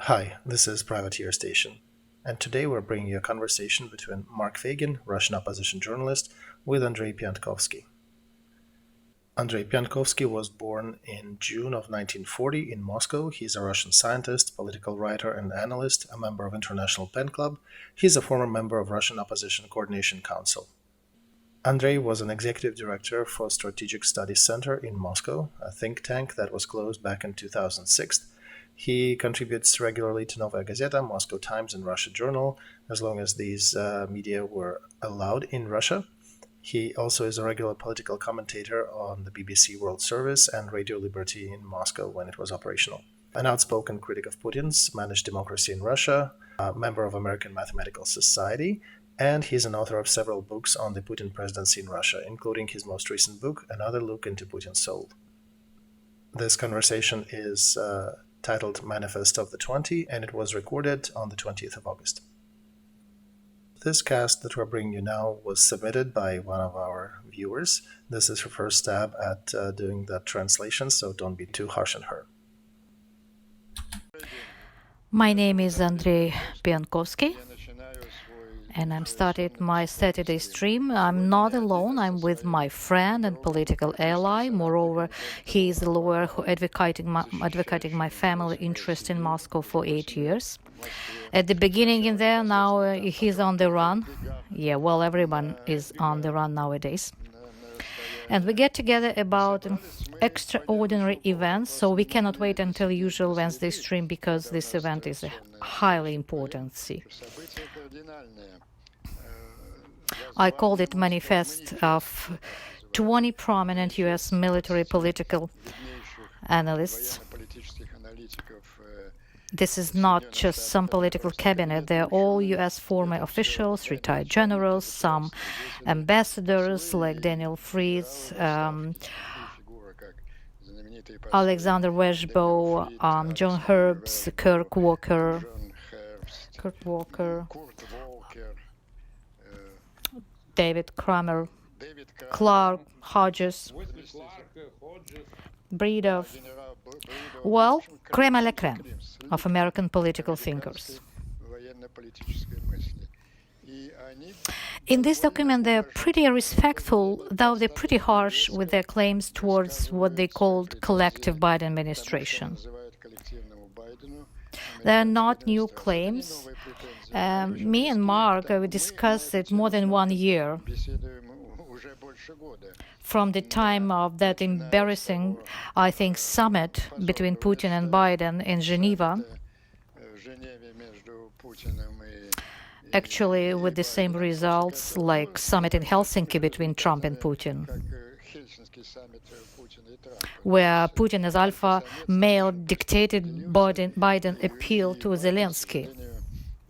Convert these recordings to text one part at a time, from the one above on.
Hi, this is Privateer Station, and today we're bringing you a conversation between Mark Feygin, Russian opposition journalist, with Andrey Piontkovsky. Andrey Piontkovsky was born in June of 1940 in Moscow. He's a Russian scientist, political writer, and analyst, a member of International Pen Club. He's a former member of Russian Opposition Coordination Council. Andrey was an executive director for Strategic Studies Center in Moscow, a think tank that was closed back in 2006. He contributes regularly to Novaya Gazeta, Moscow Times, and Russia Journal, as long as these media were allowed in Russia. He also is a regular political commentator on the BBC World Service and Radio Liberty in Moscow when it was operational. An outspoken critic of Putin's managed democracy in Russia, a member of American Mathematical Society, and he's an author of several books on the Putin presidency in Russia, including his most recent book, Another Look into Putin's Soul. This conversation is titled Manifest of the 20, and it was recorded on the 20th of August. This cast that we're bringing you now was submitted by one of our viewers. This is her first stab at doing the translation, so don't be too harsh on her. My name is Andrey Piontkovsky, and I'm started my Saturday stream. I'm not alone. I'm with my friend and political ally. Moreover, he is a lawyer who advocating my family interest in Moscow for 8 years. At the beginning in there, now he's on the run. Yeah, well, everyone is on the run nowadays. And we get together about extraordinary events, so we cannot wait until usual Wednesday stream because this event is highly important. See, I called it Manifest of 20 prominent U.S. military political analysts. This is not just some political cabinet. They're all U.S. former officials, retired generals, some ambassadors like Daniel Fritz, Alexander Weshbo, John Herbst, Kirk Walker, David Kramer, Clark, Hodges, Breedov. Well, crème à la crème of American political thinkers. In this document, they're pretty respectful, though they're pretty harsh with their claims towards what they called collective Biden administration. They're not new claims. Me and Mark, we discussed it more than 1 year. From the time of that embarrassing, I think, summit between Putin and Biden in Geneva, actually with the same results like summit in Helsinki between Trump and Putin, where Putin as alpha male dictated Biden appeal to Zelensky.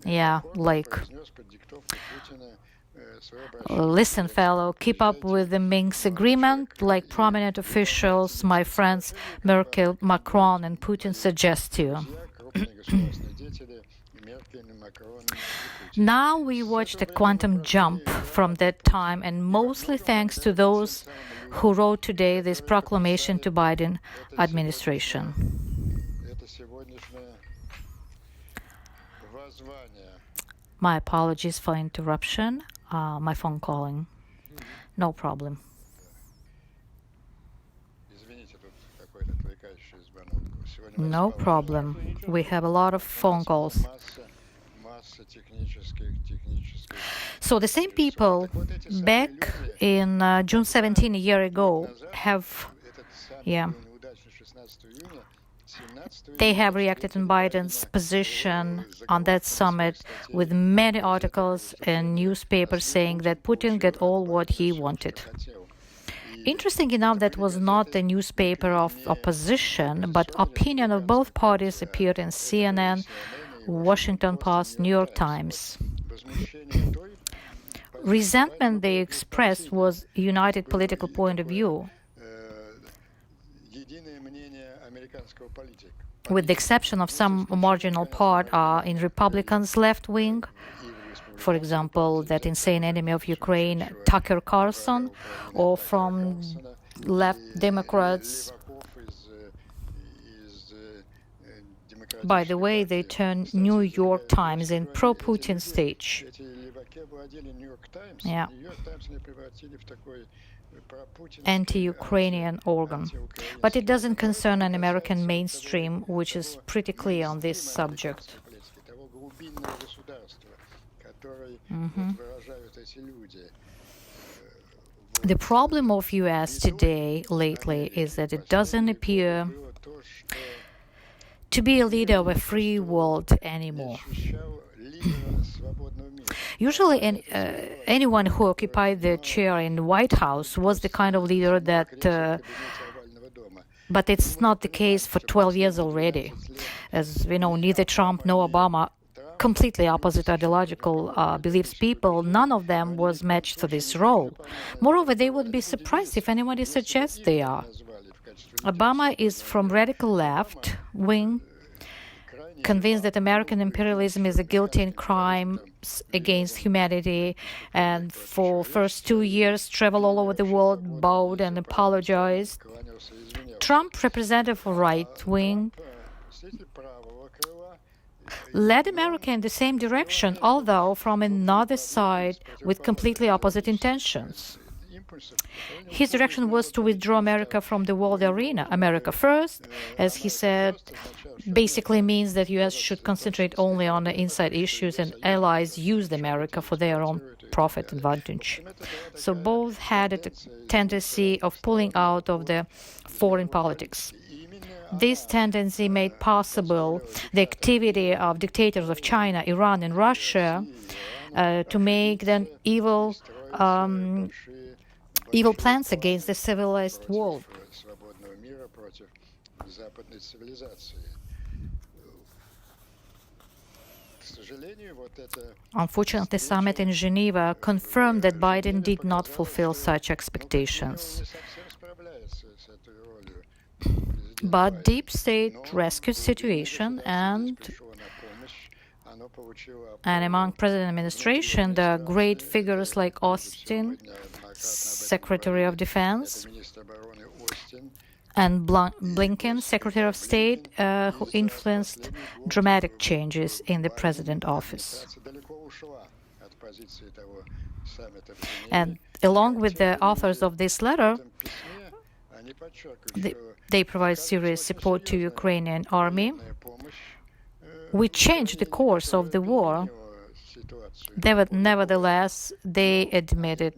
Yeah, like, listen, fellow, keep up with the Minsk agreement, like prominent officials, my friends Merkel, Macron, and Putin suggest you. Now we watched a quantum jump from that time, and mostly thanks to those who wrote today this proclamation to Biden administration. My apologies for interruption. My phone calling. No problem. No problem. We have a lot of phone calls. So the same people back in June 17, a year ago, they have reacted on Biden's position on that summit with many articles and newspapers saying that Putin got all what he wanted. Interesting enough, that was not the newspaper of opposition, but opinion of both parties appeared in CNN, Washington Post, New York Times. Resentment they expressed was a united political point of view, with the exception of some marginal part in Republicans' left wing. For example, that insane enemy of Ukraine, Tucker Carlson, or from left Democrats, By the way, they turned New York Times in pro-Putin stage. Yeah. Anti-Ukrainian organ. But it doesn't concern an American mainstream, which is pretty clear on this subject. The problem of US today, lately, is that it doesn't appear to be a leader of a free world anymore. Usually, anyone who occupied the chair in the White House was the kind of leader that... but it's not the case for 12 years already. As we know, neither Trump nor Obama, completely opposite ideological beliefs people, none of them was matched for this role. Moreover, they would be surprised if anybody suggests they are. Obama is from radical left wing, convinced that American imperialism is a guilty in crimes against humanity, and for first 2 years traveled all over the world, bowed and apologized. Trump, representative of right wing, led America in the same direction, although from another side with completely opposite intentions. His direction was to withdraw America from the world arena. America first, as he said, basically means that US should concentrate only on the inside issues and allies used America for their own profit advantage. So both had a tendency of pulling out of the foreign politics. This tendency made possible the activity of dictators of China, Iran, and Russia to make them evil plans against the civilized world. Unfortunately, the summit in Geneva confirmed that Biden did not fulfill such expectations. But deep state rescued situation, and among President administration, there are great figures like Austin, Secretary of Defense, and Blinken, Secretary of State, who influenced dramatic changes in the president office. And along with the authors of this letter, they provide serious support to Ukrainian army. We changed the course of the war. Nevertheless, they admitted,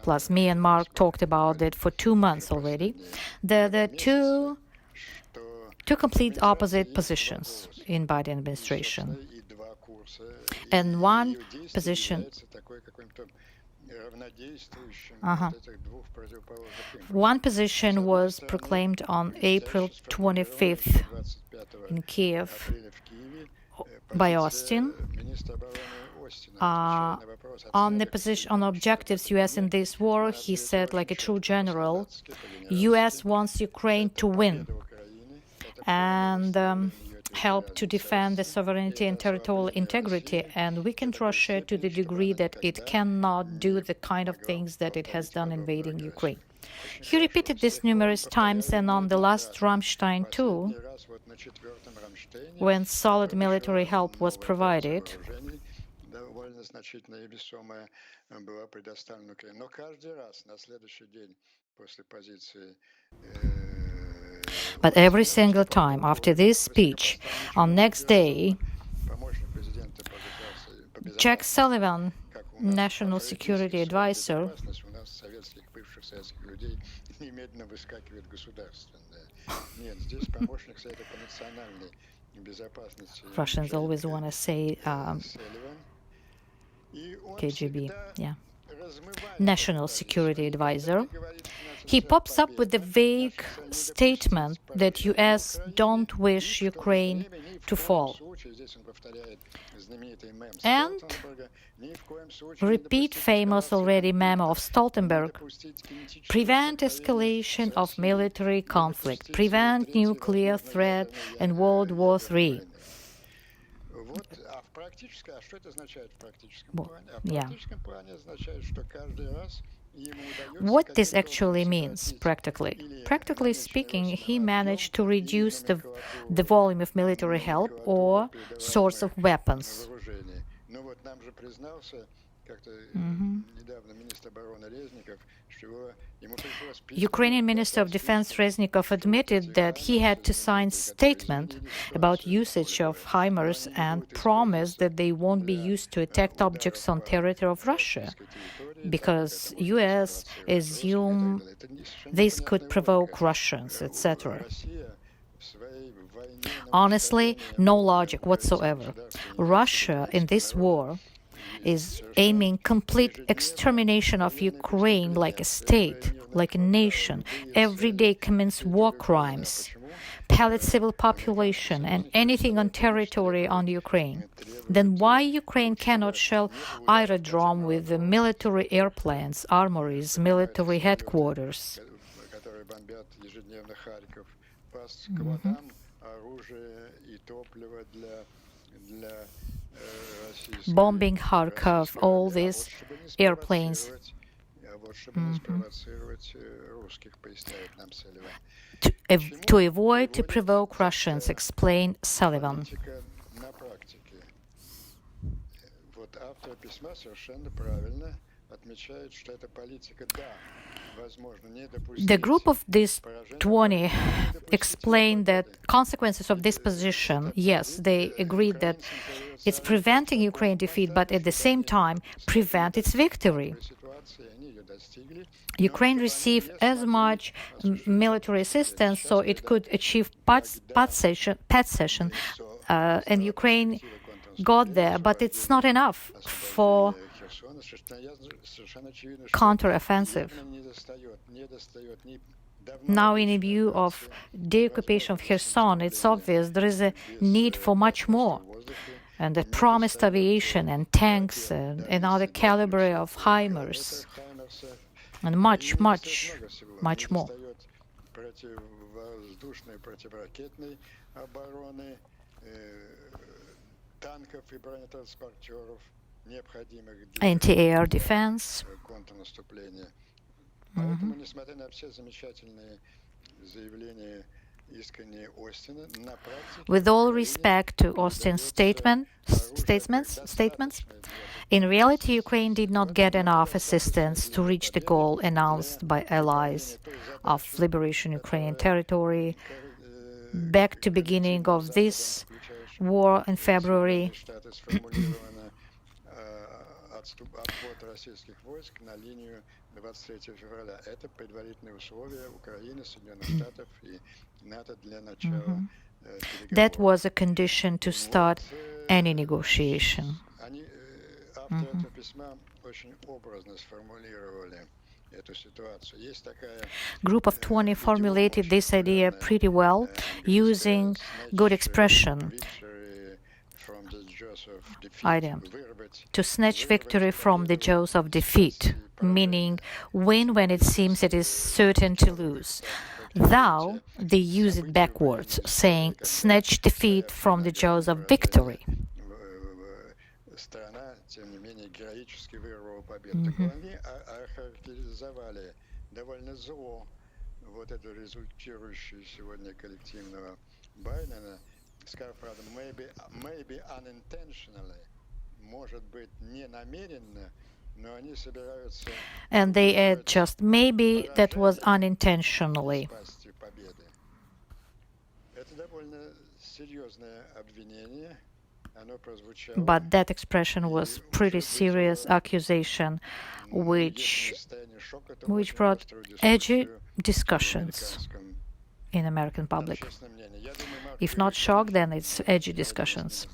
plus me and Mark talked about it for 2 months already, there are two complete opposite positions in Biden administration. And one position was proclaimed on April 25th in Kiev by Austin. On the position on objectives U.S. in this war, he said, like a true general, U.S. wants Ukraine to win and help to defend the sovereignty and territorial integrity, and weaken Russia to the degree that it cannot do the kind of things that it has done invading Ukraine. He repeated this numerous times, and on the last Ramstein too, when solid military help was provided. But every single time after this speech, on next day, Jack Sullivan, National Security Advisor, Russians always want to say KGB, yeah. National Security Advisor, he pops up with the vague statement that U.S. don't wish Ukraine to fall. And repeat famous already memo of Stoltenberg, prevent escalation of military conflict, prevent nuclear threat and World War III. практически, а что это означает в практическом плане? А в практическом плане означает, что каждый раз, What this actually means practically? Practically speaking, he managed to reduce the volume of military help or source of weapons. Ukrainian Minister of Defense Reznikov admitted that he had to sign statement about usage of HIMARS and promised that they won't be used to attack objects on territory of Russia, because US assume this could provoke Russians, etc. Honestly, no logic whatsoever. Russia in this war is aiming complete extermination of Ukraine like a state, like a nation. Every day commits war crimes, pillage civil population, and anything on territory on Ukraine. Then why Ukraine cannot shell aerodrome with the military airplanes, armories, military headquarters? Bombing Kharkov, all these airplanes. To avoid to provoke Russians, explained Sullivan. The group of these 20 explained that consequences of this position, yes, they agreed that it's preventing Ukraine defeat, but at the same time prevent its victory. Ukraine received as much military assistance so it could achieve pet cession, and Ukraine got there, but it's not enough for counteroffensive. Now, in view of the occupation of Kherson, it's obvious there is a need for much more. And the promised aviation and tanks and another caliber of HIMARS and much more. Anti-air defense. With all respect to Austin's statements, in reality, Ukraine did not get enough assistance to reach the goal announced by allies of liberation Ukrainian territory back to beginning of this war in February. That was a condition to start any negotiation. Group of 20 formulated this idea pretty well, using good expression. Idea to snatch victory from the jaws of defeat, meaning win when it seems it is certain to lose. Thou, they use it backwards, saying snatch defeat from the jaws of victory. Maybe unintentionally, and they add just maybe that was unintentionally. But that expression was pretty serious accusation, which brought edgy discussions in American public. If not shock, then it's edgy discussions.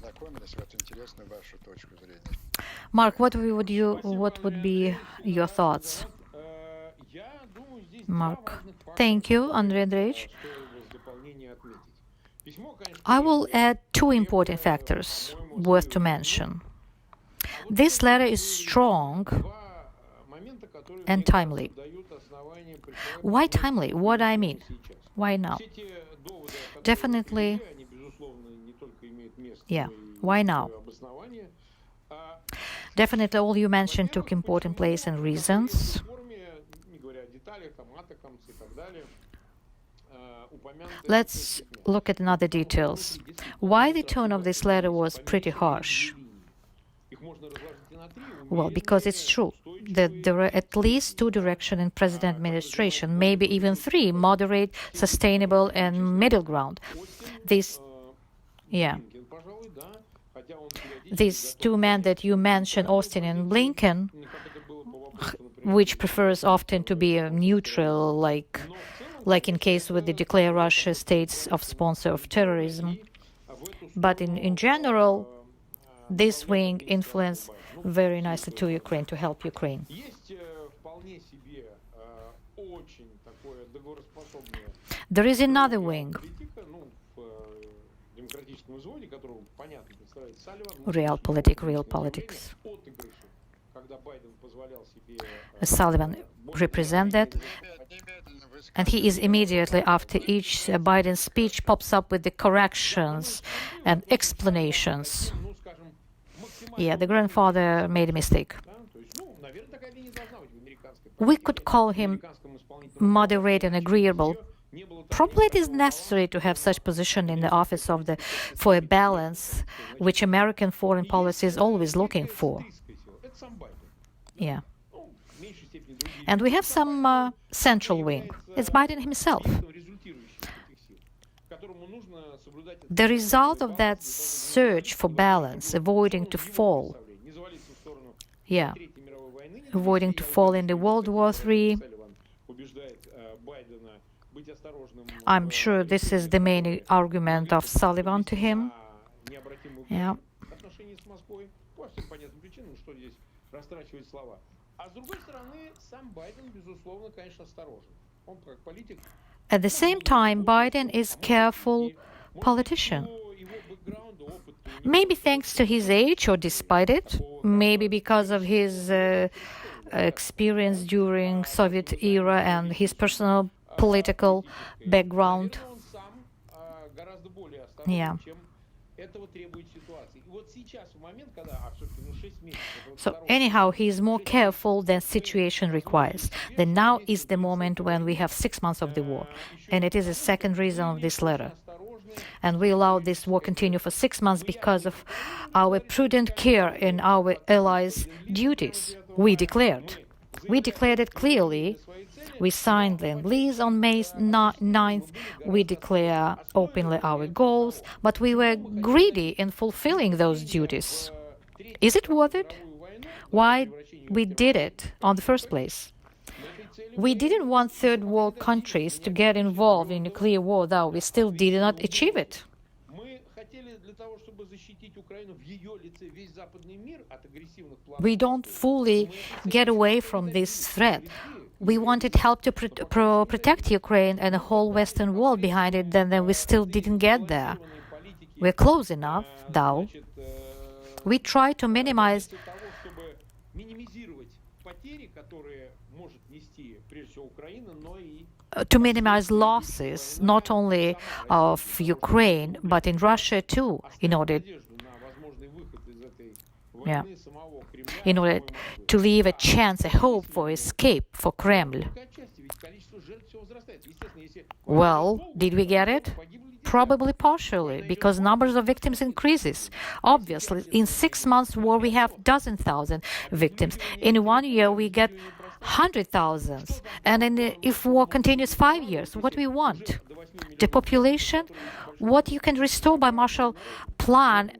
Mark, what would be your thoughts? Mark, thank you, Andrey Andreevich. I will add two important factors worth to mention. This letter is strong and timely. Why timely? What I mean? Why now? Definitely, yeah. Why now? Definitely all you mentioned took important place and reasons. Let's look at another details. Why the tone of this letter was pretty harsh? Well, because it's true that there are at least two directions in president administration, maybe even three: moderate, sustainable, and middle ground. These two men that you mentioned, Austin and Blinken, which prefers often to be neutral, like in case with the declare Russia states of sponsor of terrorism. But in general, this wing influenced very nicely to Ukraine, to help Ukraine. There is another wing, real politics. Sullivan represents that, and he is immediately after each Biden speech pops up with the corrections and explanations. Yeah, the grandfather made a mistake. We could call him moderate and agreeable. Probably it is necessary to have such position in the office for a balance, which American foreign policy is always looking for. Yeah. And we have some central wing. It's Biden himself. The result of that search for balance, avoiding to fall in the World War III, I'm sure this is the main argument of Sullivan to him. Yeah. At the same time, Biden is careful politician. Maybe thanks to his age or despite it, maybe because of his experience during Soviet era and his personal political background. Yeah. So anyhow, he is more careful than situation requires. Then now is the moment when we have 6 months of the war, and it is a second reason of this letter. And we allowed this war continue for 6 months because of our prudent care in our allies' duties. We declared it clearly. We signed the release on May 9th. We declare openly our goals, but we were greedy in fulfilling those duties. Is it worth it? Why we did it on the first place? We didn't want third world countries to get involved in nuclear war, though we still did not achieve it. We don't fully get away from this threat. We wanted help to protect Ukraine and the whole Western world behind it, then we still didn't get there. We're close enough, though. We try to minimize losses, not only of Ukraine, but in Russia too, in order to leave a chance, a hope for escape for Kremlin. Well, did we get it? Probably partially, because numbers of victims increases. Obviously, in 6 months war, we have 1,000 victims. In 1 year, we get 100,000. And if war continues 5 years, what we want? The population? What you can restore by Marshall Plan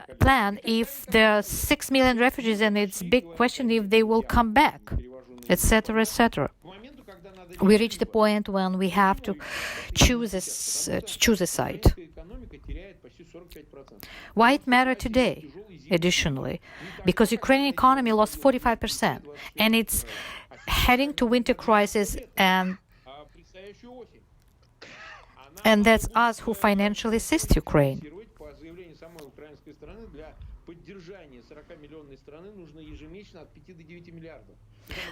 if there are 6 million refugees, and it's big question if they will come back, etc., etc. We reach the point when we have to choose a side. Why it matters today? Additionally, because Ukrainian economy lost 45%, and it's heading to winter crisis, and that's us who financially assist Ukraine.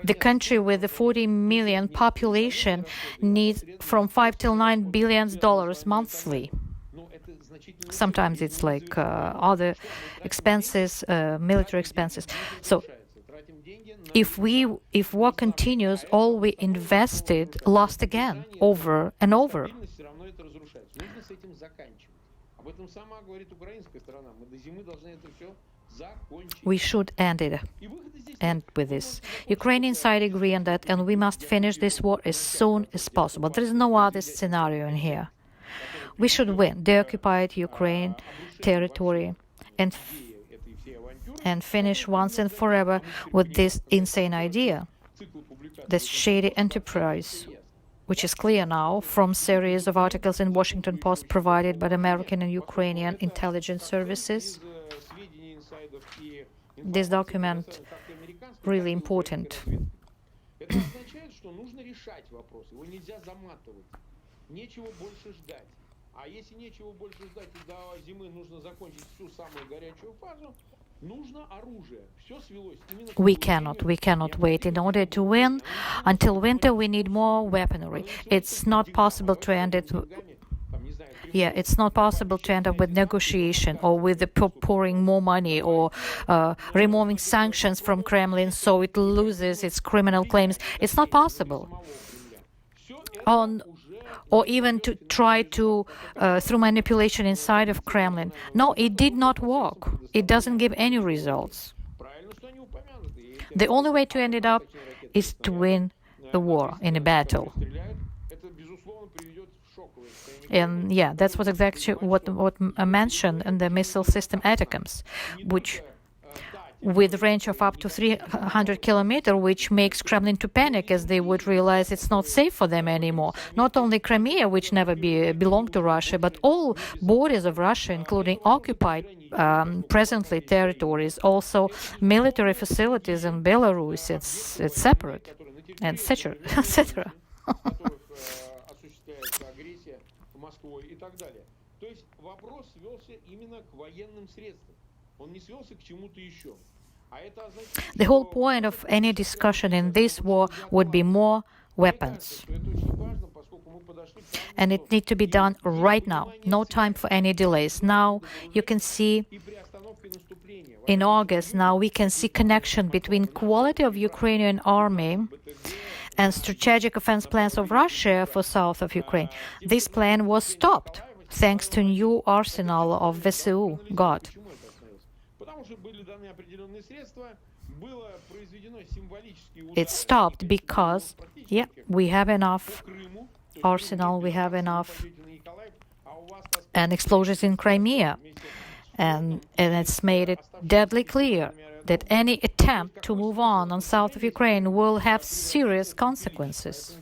The country with the 40 million population needs from $5 to $9 billion monthly. Sometimes it's like other expenses, military expenses. So if war continues, all we invested lost again, over and over. We should end with this. Ukrainian side agree on that, and we must finish this war as soon as possible. There is no other scenario in here. We should win the occupied Ukraine territory and finish once and forever with this insane idea, this shady enterprise, which is clear now from series of articles in Washington Post provided by the American and Ukrainian intelligence services. This document really important. We cannot wait. In order to win, until winter, we need more weaponry. It's not possible to end it. Yeah, it's not possible to end up with negotiation or with the pouring more money or removing sanctions from Kremlin so it loses its criminal claims. It's not possible. Or even to try to, through manipulation inside of Kremlin. No, it did not work. It doesn't give any results. The only way to end it up is to win the war in a battle. And yeah, that's what exactly what I mentioned in the missile system ATACMS, which with range of up to 300 kilometers, which makes Kremlin to panic as they would realize it's not safe for them anymore. Not only Crimea, which never belonged to Russia, but all borders of Russia, including occupied presently territories, also military facilities in Belarus. It's separate, etc., etc. The whole point of any discussion in this war would be more weapons. And it needs to be done right now. No time for any delays. Now you can see in August, now we can see connection between quality of Ukrainian army and strategic offense plans of Russia for south of Ukraine. This plan was stopped thanks to new arsenal of VSU got. It stopped because, yeah, we have enough arsenal, we have enough and explosions in Crimea. And it's made it deadly clear that any attempt to move on south of Ukraine will have serious consequences.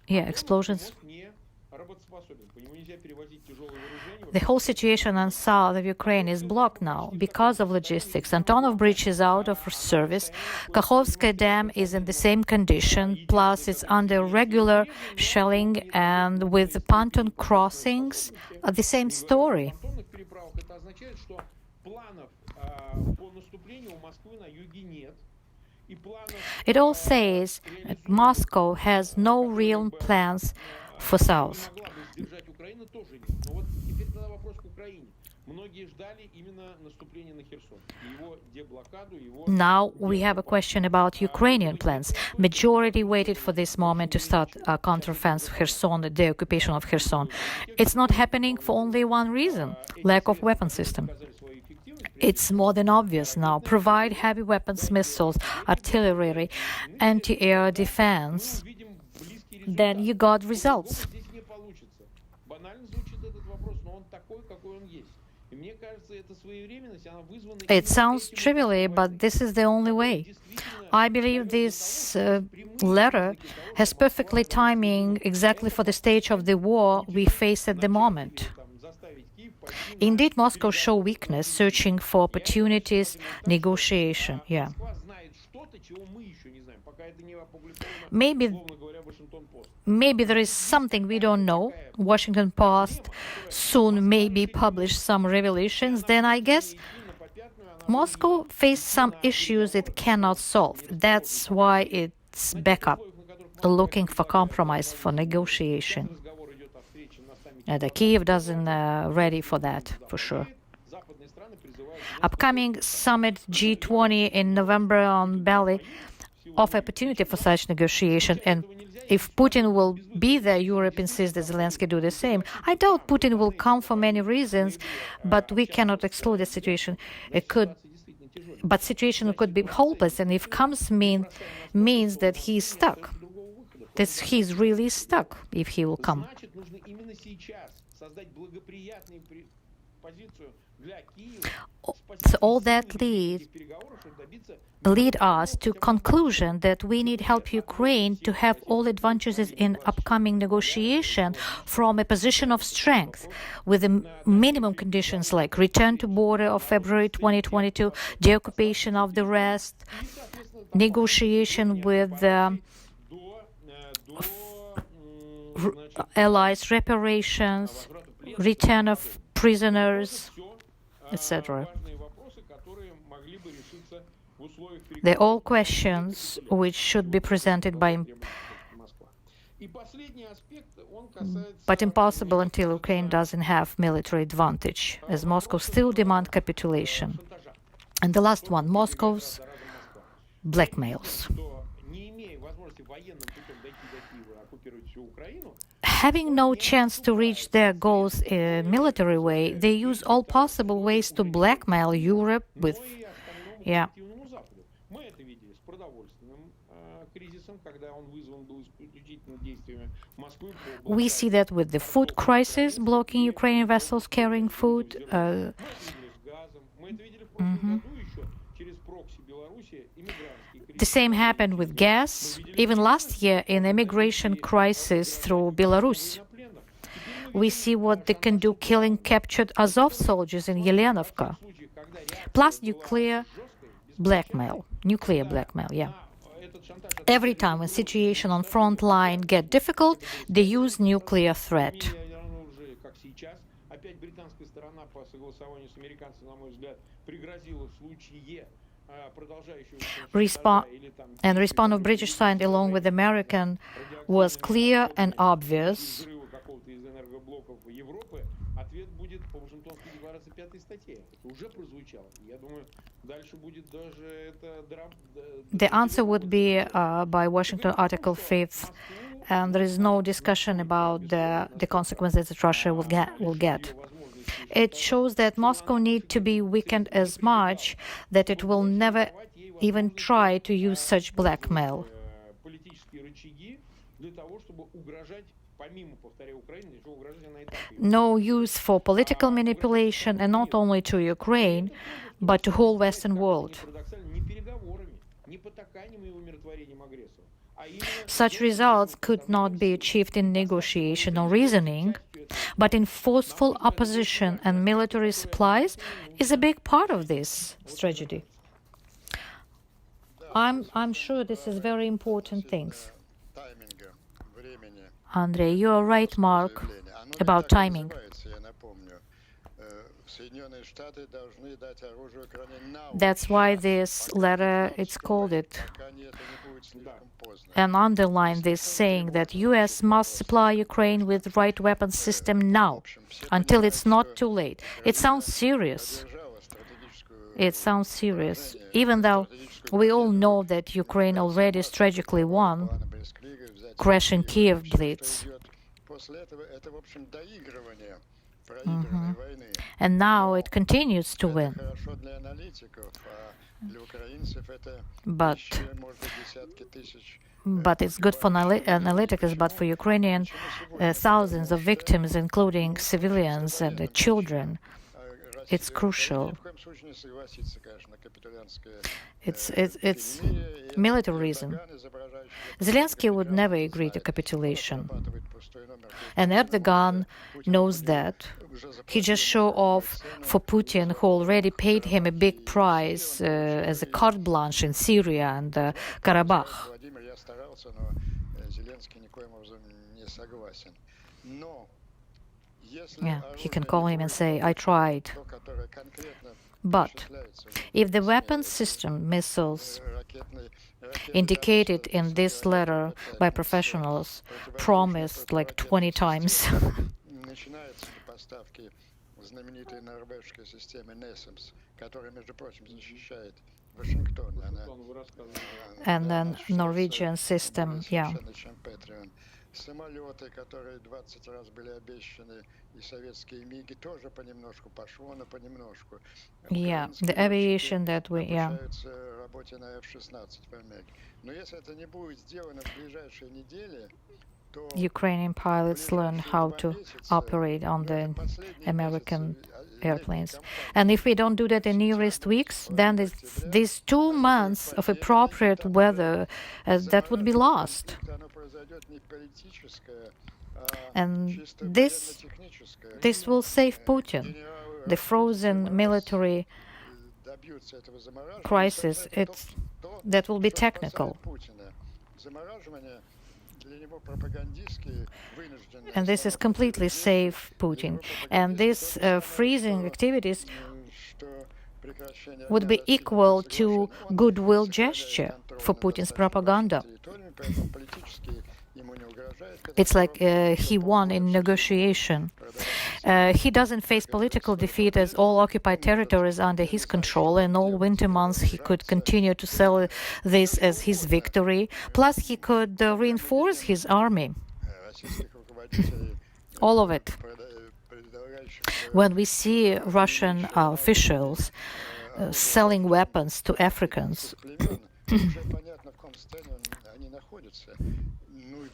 Yeah, explosions. The whole situation on south of Ukraine is blocked now because of logistics. Antonov Bridge is out of service. Kakhovskaya Dam is in the same condition, plus it's under regular shelling, and with the pontoon crossings, the same story. It all says that Moscow has no real plans for South. Now we have a question about Ukrainian plans. Majority waited for this moment to start a counteroffensive of Kherson, the occupation of Kherson. It's not happening for only one reason: lack of weapon system. It's more than obvious now. Provide heavy weapons, missiles, artillery, anti-air defense, then you got results. It sounds trivially, but this is the only way. I believe this letter has perfectly timing exactly for the stage of the war we face at the moment. Indeed, Moscow show weakness, searching for opportunities, negotiation. Yeah. Maybe there is something we don't know. Washington Post soon maybe publish some revelations. Then I guess Moscow faced some issues it cannot solve. That's why it's back up, looking for compromise, for negotiation. The Kiev doesn't ready for that, for sure. Upcoming summit G20 in November on Bali offer opportunity for such negotiation, and if Putin will be there, Europe insists that Zelensky do the same. I doubt Putin will come for many reasons, but we cannot exclude the situation. But situation could be hopeless, and if comes means that he's stuck. That he's really stuck if he will come. So all that lead us to conclusion that we need help Ukraine to have all advantages in upcoming negotiation from a position of strength, with the minimum conditions like return to border of February 2022, deoccupation of the rest, negotiation with allies, reparations, return of prisoners, etc. They're all questions which should be presented but impossible until Ukraine doesn't have military advantage, as Moscow still demands capitulation. And the last one, Moscow's blackmails. Having no chance to reach their goals in a military way, they use all possible ways to blackmail Europe with, We see that with the food crisis, blocking Ukrainian vessels carrying food. The same happened with gas. Even last year, in immigration crisis through Belarus, we see what they can do, killing captured Azov soldiers in Yelenovka. Plus nuclear blackmail. Every time when situation on front line get difficult, they use nuclear threat. Response of British side along with American was clear and obvious. The answer would be by Washington Article 5, and there is no discussion about the consequences that Russia will get. It shows that Moscow needs to be weakened as much that it will never even try to use such blackmail. No use for political manipulation, and not only to Ukraine, but to whole Western world. Such results could not be achieved in negotiation or reasoning, but in forceful opposition, and military supplies is a big part of this strategy. I'm sure this is very important things. Andrey, you are right, Mark, about timing. That's why this letter, it's called it, and underline this, saying that U.S. must supply Ukraine with right weapons system now, until it's not too late. It sounds serious. Even though we all know that Ukraine already tragically won, crashing Kiev blitz. And now it continues to win. But it's good for analytics, but for Ukrainian thousands of victims, including civilians and children, it's crucial. It's military reason. Zelensky would never agree to capitulation. And Erdogan knows that. He just show off for Putin, who already paid him a big price as a carte blanche in Syria and Karabakh. He can call him and say, I tried. But if the weapons system, missiles, indicated in this letter by professionals, promised like 20 times, And then Norwegian system, yeah. Самолеты, которые 20 раз были обещаны, и советские МиГи тоже понемножку пошло, но понемножку. Yeah, the aviation that we, yeah. Работе на F-16 в Америке. Но если это не будет сделано в ближайшие недели, Ukrainian pilots learn how to operate on the American airplanes. And if we don't do that in nearest weeks, then these 2 months of appropriate weather, that would be lost. And this will save Putin. The frozen military crisis, that will be technical. And this is completely safe Putin. And these freezing activities would be equal to goodwill gesture for Putin's propaganda. It's like he won in negotiation. He doesn't face political defeat as all occupied territories under his control, and all winter months he could continue to sell this as his victory. Plus, he could reinforce his army. All of it. When we see Russian officials selling weapons to Africans,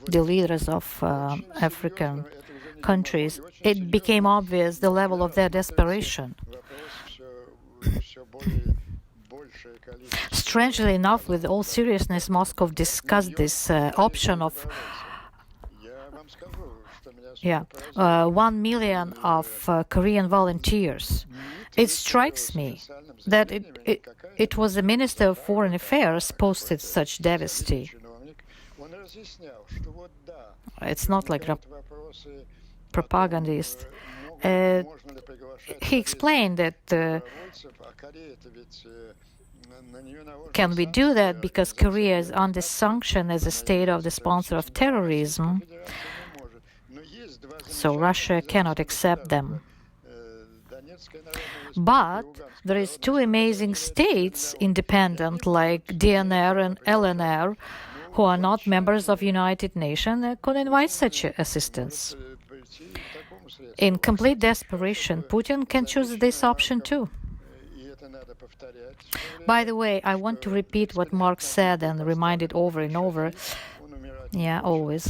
the leaders of African countries, it became obvious the level of their desperation. Strangely enough, with all seriousness, Moscow discussed this option of 1 million of Korean volunteers. It strikes me that it was the Minister of Foreign Affairs posted such devastation. It's not like a propagandist. He explained that can we do that because Korea is under sanction as a state of the sponsor of terrorism, so Russia cannot accept them. But there is 2 amazing states, independent, like DNR and LNR, who are not members of United Nations, could invite such assistance. In complete desperation, Putin can choose this option too. By the way, I want to repeat what Mark said and remind it over and over. Yeah, always.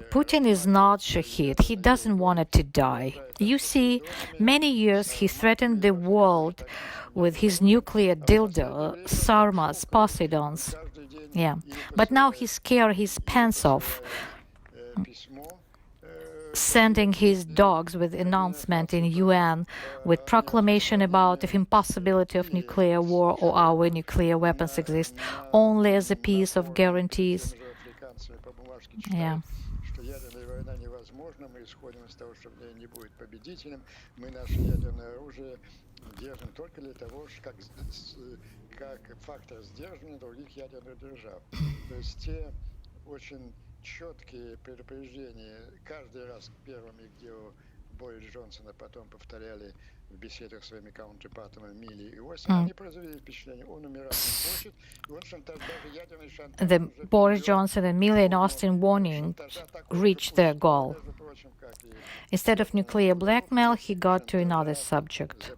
Putin is not Shahid. He doesn't want it to die. You see, many years he threatened the world with his nuclear dildo, Sarmas, Poseidons. Yeah, but now he scared his pants off, sending his dogs with announcement in UN with proclamation about the impossibility of nuclear war or our nuclear weapons exist only as a piece of guarantees. Yeah. Держим только для того, как фактор сдерживания других ядерных держав. То есть те очень четкие предупреждения каждый раз первыми, где у Бориса Джонсона потом повторяли в беседах с своими каунтерпартами Милли и Осин, они произвели впечатление, он умирать не хочет, и он шантаж, даже ядерный шантаж. The Boris Johnson and Milley and Austin warning reached their goal. Instead of nuclear blackmail, he got to another subject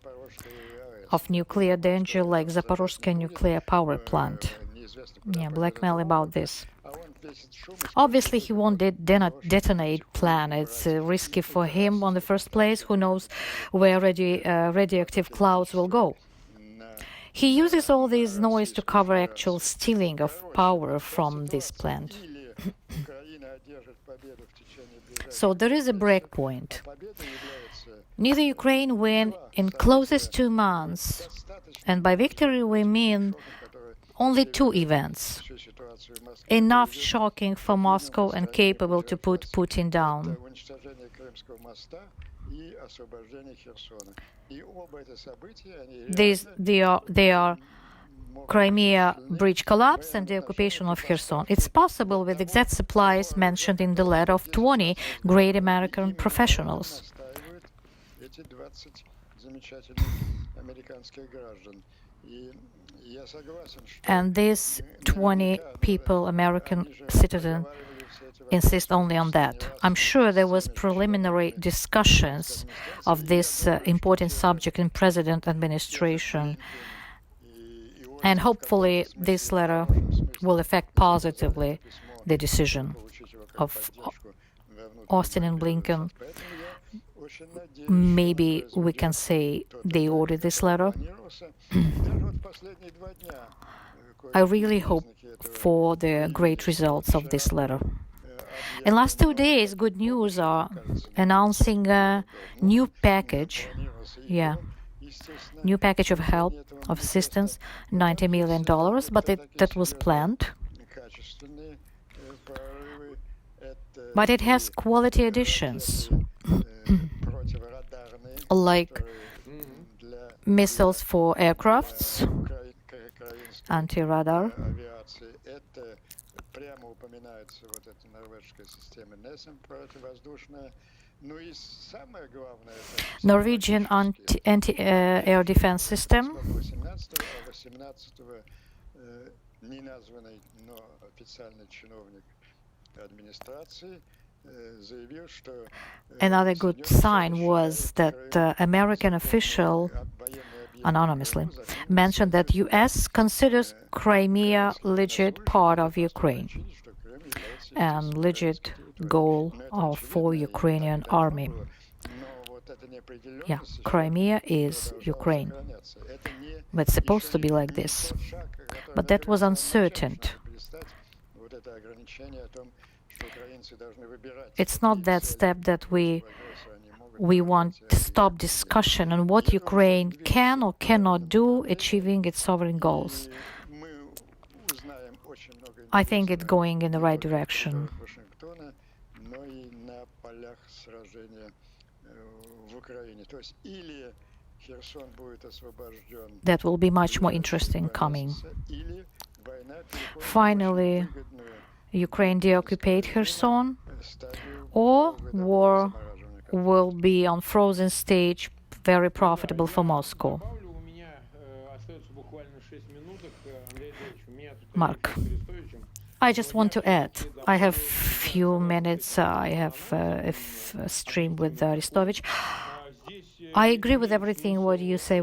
of nuclear danger, like Zaporozhye nuclear power plant. Yeah, blackmail about this. Obviously, he won't detonate plan. It's risky for him on the first place. Who knows where radioactive clouds will go? He uses all this noise to cover actual stealing of power from this plant. So there is a break point. Neither Ukraine win in closest 2 months, and by victory we mean only 2 events, enough shocking for Moscow and capable to put Putin down. They are Crimea bridge collapse and the occupation of Kherson. It's possible with exact supplies mentioned in the letter of 20 great American professionals. And these 20 people, American citizens, insist only on that. I'm sure there was preliminary discussions of this important subject in President administration. And hopefully this letter will affect positively the decision of Austin and Blinken. Maybe we can say they ordered this letter. I really hope for the great results of this letter. In last 2 days, good news are announcing a new package. New package of help, of assistance, $90 million, but that was planned. But it has quality additions, like missiles for aircrafts, anti-radar, Norwegian anti-air defense system, Another good sign was that American official, anonymously, mentioned that U.S. considers Crimea legit part of Ukraine and legit goal for Ukrainian army. Crimea is Ukraine. It's supposed to be like this. But that was uncertain. It's not that step that we want to stop discussion on what Ukraine can or cannot do achieving its sovereign goals. I think it's going in the right direction. That will be much more interesting coming. Finally, Ukraine deoccupate Kherson, or war will be on frozen stage, very profitable for Moscow. Mark, I just want to add, I have few minutes, I have a stream with Aristovich. I agree with everything what you say,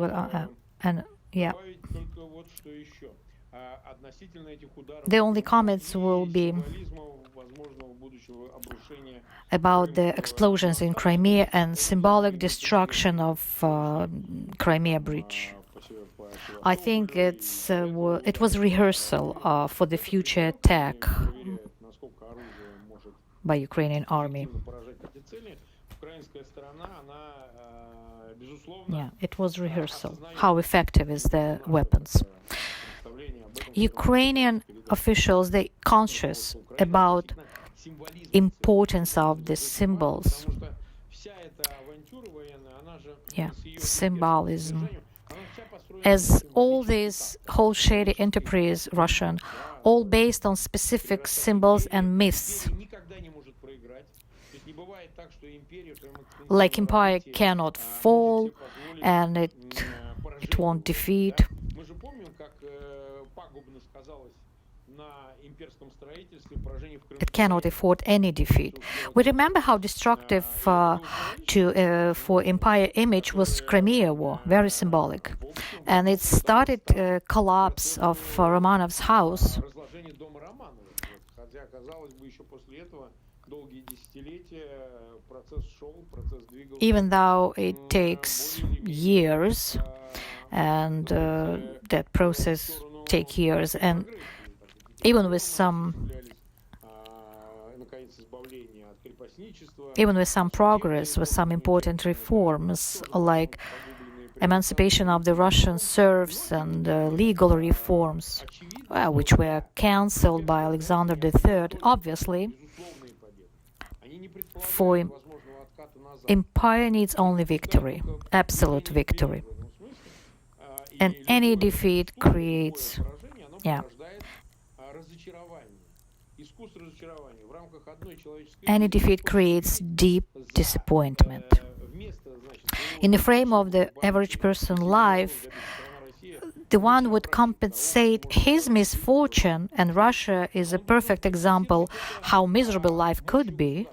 The only comments will be about the explosions in Crimea and symbolic destruction of Crimea Bridge. I think it was rehearsal for the future attack by Ukrainian army. It was rehearsal. How effective is the weapons? Ukrainian officials, they conscious about importance of the symbols. Symbolism. As all these whole shady enterprise, Russian, all based on specific symbols and myths. Like empire cannot fall and it won't defeat. It cannot afford any defeat. We remember how destructive for empire image was Crimea War, very symbolic. And it started collapse of Romanov's house. Even though it takes years, and that process takes years, and even with some progress, with some important reforms like emancipation of the Russian serfs and legal reforms, which were cancelled by Alexander III, obviously, for empire needs only victory, absolute victory. And any defeat creates, any defeat creates deep disappointment. In the frame of the average person's life, the one would compensate his misfortune, and Russia is a perfect example how miserable life could be,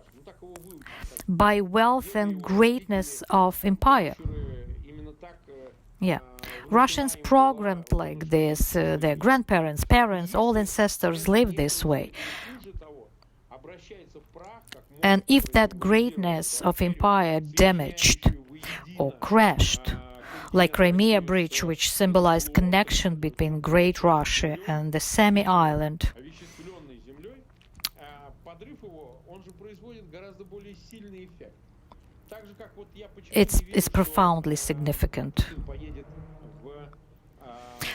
by wealth and greatness of empire. Russians programmed like this, their grandparents, parents, all ancestors lived this way. And if that greatness of empire damaged or crashed, like Crimea Bridge, which symbolized connection between Great Russia and the semi-island, it's profoundly significant.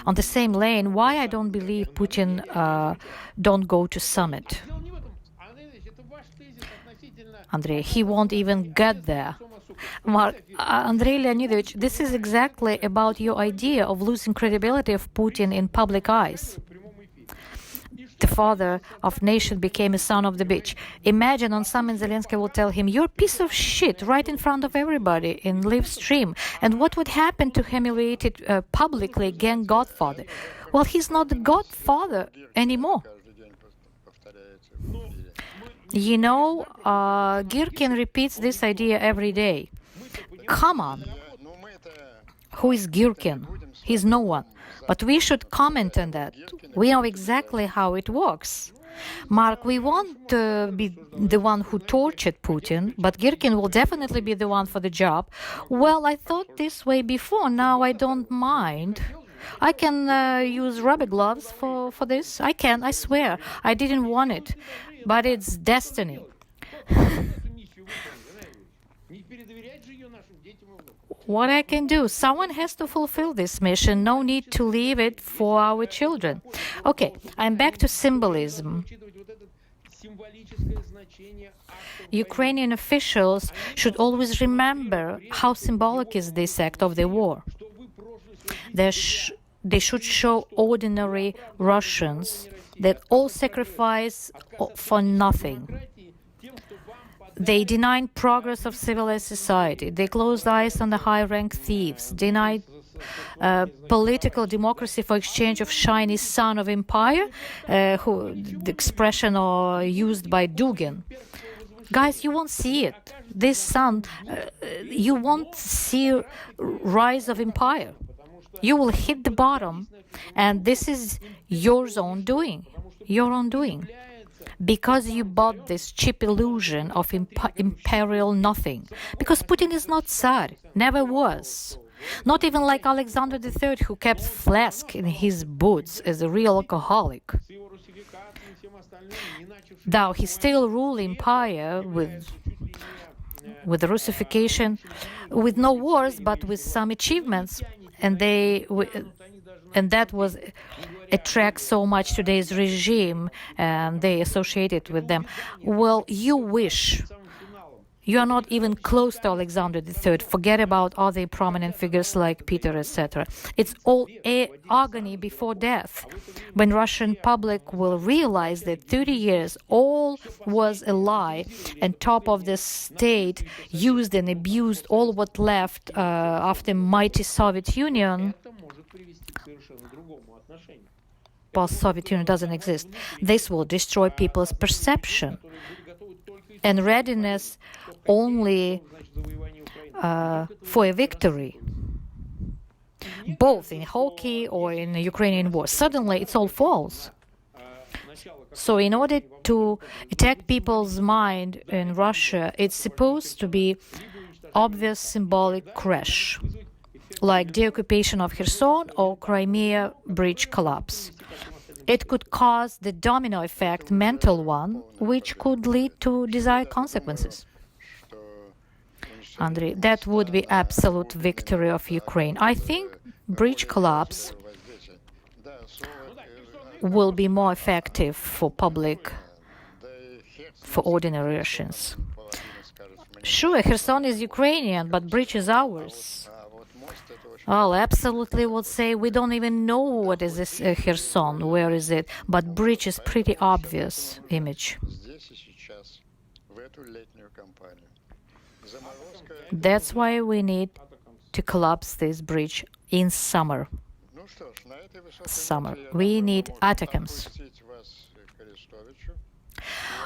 On the same lane, why I don't believe Putin don't go to summit. Andrey, he won't even get there. Andrey Leonidovich, this is exactly about your idea of losing credibility of Putin in public eyes. The father of nation became a son of the bitch. Imagine on summit Zelensky will tell him, "You're a piece of shit," right in front of everybody in live stream. And what would happen to humiliated publicly gang godfather? Well, he's not the godfather anymore. You know, Girkin repeats this idea every day. Come on. Who is Girkin? He's no one. But we should comment on that. We know exactly how it works. Mark, we won't be the one who tortured Putin, but Girkin will definitely be the one for the job. Well, I thought this way before. Now I don't mind. I can use rubber gloves for this. I can, I swear. I didn't want it. But it's destiny. What I can do? Someone has to fulfill this mission. No need to leave it for our children. Okay, I'm back to symbolism. Ukrainian officials should always remember how symbolic is this act of the war. They should show ordinary Russians that all sacrifice for nothing. They denied progress of civilized society. They closed eyes on the high-ranked thieves, denied political democracy for exchange of shiny son of empire, the expression used by Dugin. Guys, you won't see it. This son, you won't see rise of empire. You will hit the bottom, and this is your own doing. Your own doing. Because you bought this cheap illusion of imperial nothing. Because Putin is not Tsar, never was. Not even like Alexander III, who kept flask in his boots as a real alcoholic. Though he still ruled empire with the Russification, with no wars, but with some achievements. And that was attract so much today's regime, and they associated with them. Well, you wish. You are not even close to Alexander III. Forget about other prominent figures like Peter, etc. It's all agony before death. When Russian public will realize that 30 years all was a lie, and top of the state used and abused all what left after mighty Soviet Union. Post-Soviet Union doesn't exist. This will destroy people's perception and readiness only for a victory, both in hockey or in the Ukrainian war. Suddenly, it's all false. So in order to attack people's mind in Russia, it's supposed to be obvious symbolic crash, like the occupation of Kherson or Crimea Bridge collapse. It could cause the domino effect, mental one, which could lead to desired consequences. Andrey, that would be absolute victory of Ukraine. I think bridge collapse will be more effective for public, for ordinary Russians. Sure, Kherson is Ukrainian, but bridge is ours. Well, absolutely would say we don't even know what is this Kherson, where is it, but bridge is pretty obvious image. That's why we need to collapse this bridge in summer. We need atoms.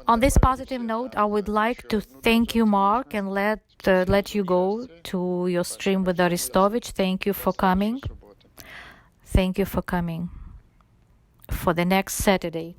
On this positive note, I would like to thank you, Mark, and let you go to your stream with Aristovich. Thank you for coming. Thank you for coming for the next Saturday.